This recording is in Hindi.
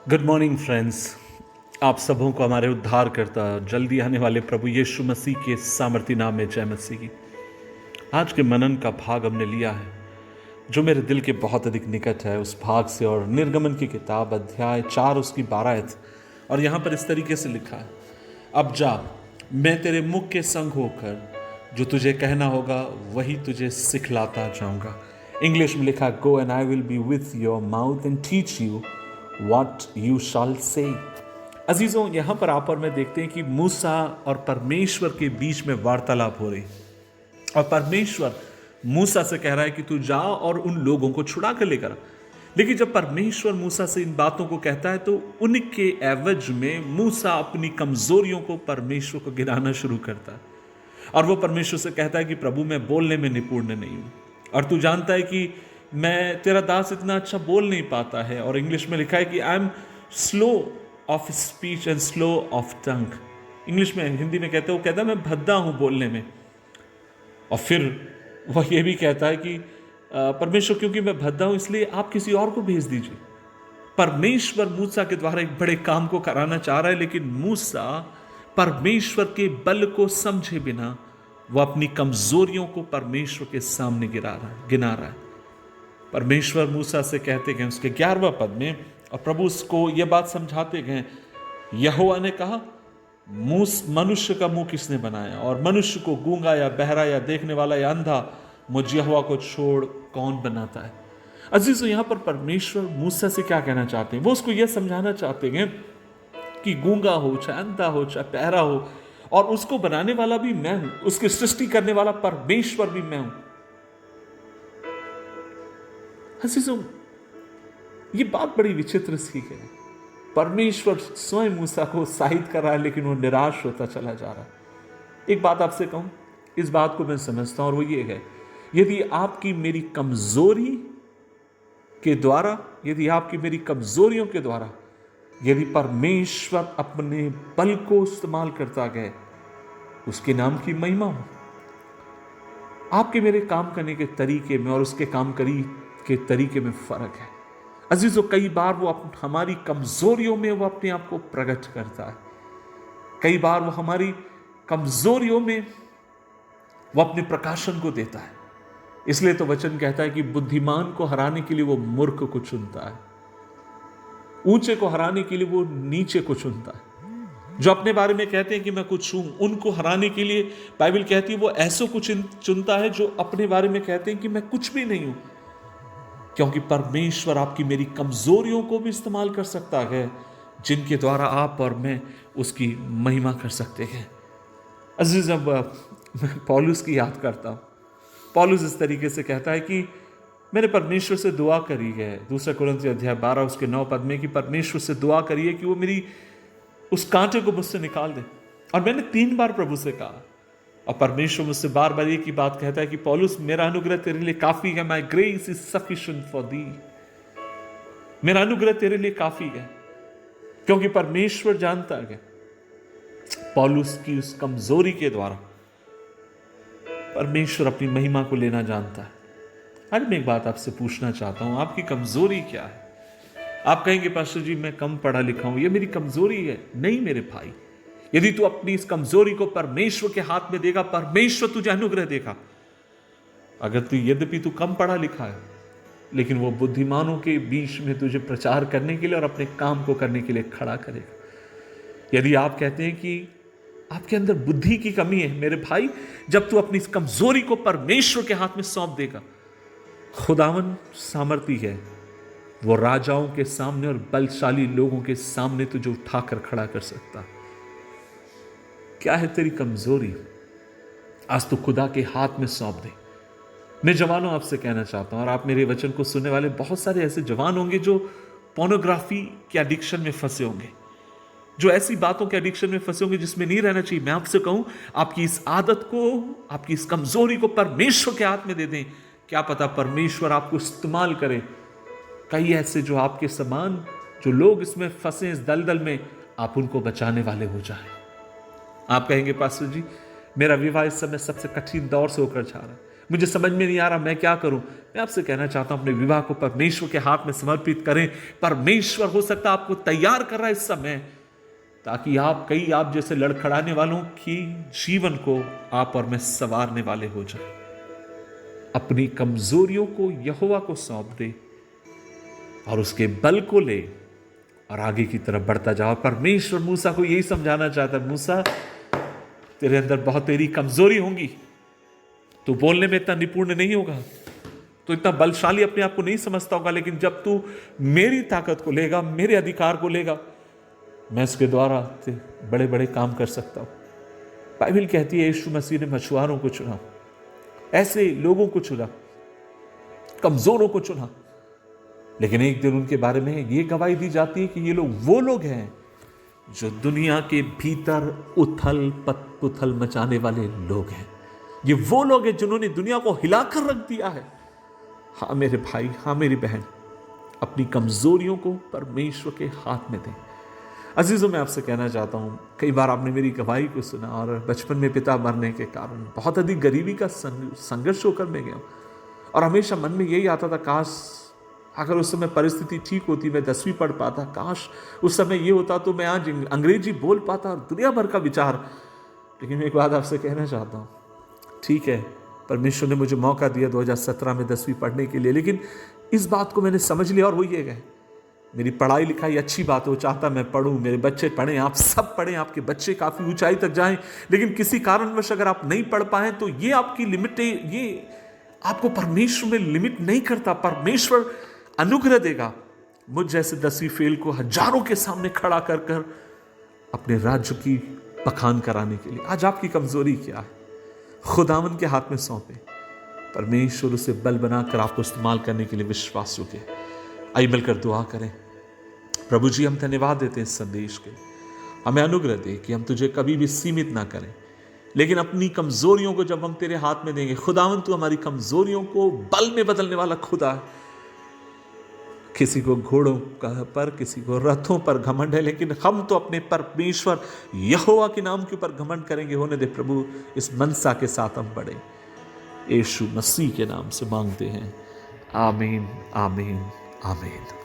Good morning friends. आप सबों को हमारे उद्धारकर्ता जल्दी आने वाले प्रभु यीशु मसीह के सामर्थी नाम में जय मसीह की। आज के मनन का भाग हमने लिया है जो मेरे दिल के बहुत अधिक निकट है उस भाग से, और निर्गमन की किताब अध्याय 4 उसकी 12 आयत। और यहाँ पर इस तरीके से लिखा है, अब जा, मैं तेरे मुख के संग होकर जो तुझे कहना होगा वही तुझे सिखलाता जाऊंगा। इंग्लिश में लिखा, go and I will be with your mouth and teach you What you shall say। अजीजों, यहां पर आप और मैं देखते हैं कि मूसा और परमेश्वर के बीच में वार्तालाप हो रही, और परमेश्वर मूसा से कह रहा है कि तू जा और उन लोगों को छुड़ा कर लेकर आ। लेकिन जब परमेश्वर मूसा से इन बातों को कहता है तो उनके एवज में मूसा अपनी कमजोरियों को परमेश्वर को गिराना शुरू करता है, और वो परमेश्वर से कहता है कि प्रभु, मैं बोलने में निपुण नहीं हूं, और तू जानता है कि मैं तेरा दास इतना अच्छा बोल नहीं पाता है। और इंग्लिश में लिखा है कि I am slow of speech and slow of tongue. English में, हिंदी में कहते हैं, वो कहता है मैं भद्दा हूं बोलने में। और फिर वह ये भी कहता है कि परमेश्वर, क्योंकि मैं भद्दा हूं इसलिए आप किसी और को भेज दीजिए। परमेश्वर मूसा के द्वारा एक बड़े काम को कराना चाह रहा है, लेकिन मूसा परमेश्वर के बल को समझे बिना वह अपनी कमजोरियों को परमेश्वर के सामने गिना रहा है। परमेश्वर मूसा से कहते गए उसके 11वां पद में, और प्रभु उसको यह बात समझाते गए, यहोवा ने कहा, मनुष्य का मुंह किसने बनाया, और मनुष्य को गूंगा या बहरा या देखने वाला या अंधा मुझ यहोवा को छोड़ कौन बनाता है। अजीजों, यहां पर परमेश्वर मूसा से क्या कहना चाहते हैं? वो उसको यह समझाना चाहते हैं कि गूंगा हो, चाहे अंधा हो, चाहे बहरा हो, और उसको बनाने वाला भी मैं हूं, उसकी सृष्टि करने वाला परमेश्वर भी मैं हूं। अजीजों, ये बात बड़ी विचित्र सी है। परमेश्वर स्वयं मूसा को उत्साहित कर रहा है, लेकिन वो निराश होता चला जा रहा है। एक बात आपसे कहूं, इस बात को मैं समझता हूं, और वो ये है, यदि आपकी मेरी कमजोरी के द्वारा, यदि आपकी मेरी कमजोरियों के द्वारा यदि परमेश्वर अपने बल को इस्तेमाल करता गया, उसके नाम की महिमा हो। आपके मेरे काम करने के तरीके में और उसके काम के तरीके में फर्क है। अजीजों, कई बार वो हमारी कमजोरियों में वो अपने आप को प्रकट करता है। कई बार वो हमारी कमजोरियों में वो अपने प्रकाशन को देता है। इसलिए तो वचन कहता है कि बुद्धिमान को हराने के लिए वो मूर्ख को चुनता है, ऊंचे को हराने के लिए वो नीचे को चुनता है। जो अपने बारे में कहते हैं कि मैं कुछ हूं, उनको हराने के लिए बाइबल कहती है वो ऐसो कुछ चुनता है जो अपने बारे में कहते हैं कि मैं कुछ भी नहीं हूं। क्योंकि परमेश्वर आपकी मेरी कमजोरियों को भी इस्तेमाल कर सकता है, जिनके द्वारा आप और मैं उसकी महिमा कर सकते हैं। अजीज, अब मैं पौलुस की याद करता हूं। पौलुस इस तरीके से कहता है कि मैंने परमेश्वर से दुआ करी है, 2 कुरिन्थियों अध्याय 12 उसके 9 पद में, कि परमेश्वर से दुआ करिए कि वो मेरी उस कांटे को मुझसे निकाल दे। और मैंने 3 बार प्रभु से कहा, और परमेश्वर मुझसे बार बार एक ही बात कहता है कि पौलुस, मेरा अनुग्रह तेरे लिए काफी है, my grace is sufficient for the. मेरा अनुग्रह तेरे लिए काफी है, क्योंकि परमेश्वर जानता है पौलुस की उस कमजोरी के द्वारा परमेश्वर अपनी महिमा को लेना जानता है। आज मैं एक बात आपसे पूछना चाहता हूं, आपकी कमजोरी क्या है? आप कहेंगे, पास्टर जी मैं कम पढ़ा लिखा हूं, ये मेरी कमजोरी है। नहीं मेरे भाई, यदि तू अपनी इस कमजोरी को परमेश्वर के हाथ में देगा, परमेश्वर तुझे अनुग्रह देगा। अगर तू, यद्यपि तू कम पढ़ा लिखा है, लेकिन वो बुद्धिमानों के बीच में तुझे प्रचार करने के लिए और अपने काम को करने के लिए खड़ा करेगा। यदि आप कहते हैं कि आपके अंदर बुद्धि की कमी है, मेरे भाई, जब तू अपनी इस कमजोरी को परमेश्वर के हाथ में सौंप देगा, खुदावन सामर्थी है, वो राजाओं के सामने और बलशाली लोगों के सामने तुझे उठाकर खड़ा कर सकता। क्या है तेरी कमजोरी? आज तो खुदा के हाथ में सौंप दे। मैं जवानों आपसे कहना चाहता हूं, और आप मेरे वचन को सुनने वाले बहुत सारे ऐसे जवान होंगे जो पोर्नोग्राफी के एडिक्शन में फंसे होंगे, जो ऐसी बातों के एडिक्शन में फंसे होंगे जिसमें नहीं रहना चाहिए। मैं आपसे कहूं, आपकी इस आदत को, आपकी इस कमजोरी को परमेश्वर के हाथ में दे दें। क्या पता परमेश्वर आपको इस्तेमाल करे। कई ऐसे जो आपके समान, जो लोग इसमें फंसे इस दलदल में, आप उनको बचाने वाले हो जाए। आप कहेंगे, पास्टर जी मेरा विवाह इस समय सबसे कठिन दौर से होकर जा रहा है, मुझे समझ में नहीं आ रहा मैं क्या करूं। मैं आपसे कहना चाहता हूं अपने विवाह को परमेश्वर के हाथ में समर्पित करें। परमेश्वर हो सकता है आपको तैयार कर रहा है इस समय, ताकि आप जैसे लड़खड़ाने वालों की जीवन को आप और मैं संवारने वाले हो जाए। अपनी कमजोरियों को यहोवा को सौंप दे और उसके बल को ले और आगे की तरफ बढ़ता जाओ। परमेश्वर मूसा को यही समझाना चाहता है, मूसा तेरे अंदर बहुत तेरी कमजोरी होंगी, तू बोलने में इतना निपुण नहीं होगा, तो इतना बलशाली अपने आप को नहीं समझता होगा, लेकिन जब तू मेरी ताकत को लेगा, मेरे अधिकार को लेगा, मैं इसके द्वारा बड़े बड़े काम कर सकता हूं। बाइबल कहती है यीशु मसीह ने मछुआरों को चुना, ऐसे लोगों को चुना, कमजोरों को चुना, लेकिन एक दिन उनके बारे में यह गवाही दी जाती है कि ये लोग वो लोग हैं जो दुनिया के भीतर उथल पुथल मचाने वाले लोग हैं। ये वो लोग हैं जिन्होंने दुनिया को हिलाकर रख दिया है। हाँ मेरे भाई, हाँ मेरी बहन, अपनी कमजोरियों को परमेश्वर के हाथ में दें। अजीजों, मैं आपसे कहना चाहता हूं, कई बार आपने मेरी गवाही को सुना और बचपन में पिता मरने के कारण बहुत अधिक गरीबी का संघर्ष होकर मैं गया, और हमेशा मन में यही आता था, काश अगर उस समय परिस्थिति ठीक होती, मैं 10वीं पढ़ पाता, काश उस समय ये होता तो मैं आज अंग्रेजी बोल पाता, और दुनिया भर का विचार। लेकिन मैं एक बात आपसे कहना चाहता हूँ, ठीक है परमेश्वर ने मुझे मौका दिया 2017 में 10वीं पढ़ने के लिए, लेकिन इस बात को मैंने समझ लिया और वो ये है, मेरी पढ़ाई लिखाई अच्छी बात है, वो चाहता मैं पढ़ूं, मेरे बच्चे पढ़ें, आप सब पढ़ें, आपके बच्चे काफ़ी ऊंचाई तक जाएं, लेकिन किसी कारणवश अगर आप नहीं पढ़ पाए तो ये आपकी लिमिट, ये आपको परमेश्वर में लिमिट नहीं करता। परमेश्वर अनुग्रह देगा मुझ जैसे 10वीं फेल को हजारों के सामने खड़ा कर कर अपने राज्य की बखान कराने के लिए। आज आपकी कमजोरी क्या है, खुदावन के हाथ में सौंपे, परमेश्वर उसे बल बनाकर आपको इस्तेमाल करने के लिए विश्वास योग्य है। आइए मिलकर दुआ करें। प्रभु जी, हम धन्यवाद देते हैं इस संदेश के, हमें अनुग्रह दे कि हम तुझे कभी भी सीमित ना करें, लेकिन अपनी कमजोरियों को जब हम तेरे हाथ में देंगे, खुदावन तू हमारी कमजोरियों को बल में बदलने वाला खुदा है। किसी को घोड़ों पर, किसी को रथों पर घमंड है, लेकिन हम तो अपने परमेश्वर यहोवा के नाम के ऊपर घमंड करेंगे। होने दे प्रभु, इस मनसा के साथ हम बढ़े, यीशु मसीह के नाम से मांगते हैं, आमीन आमीन आमीन।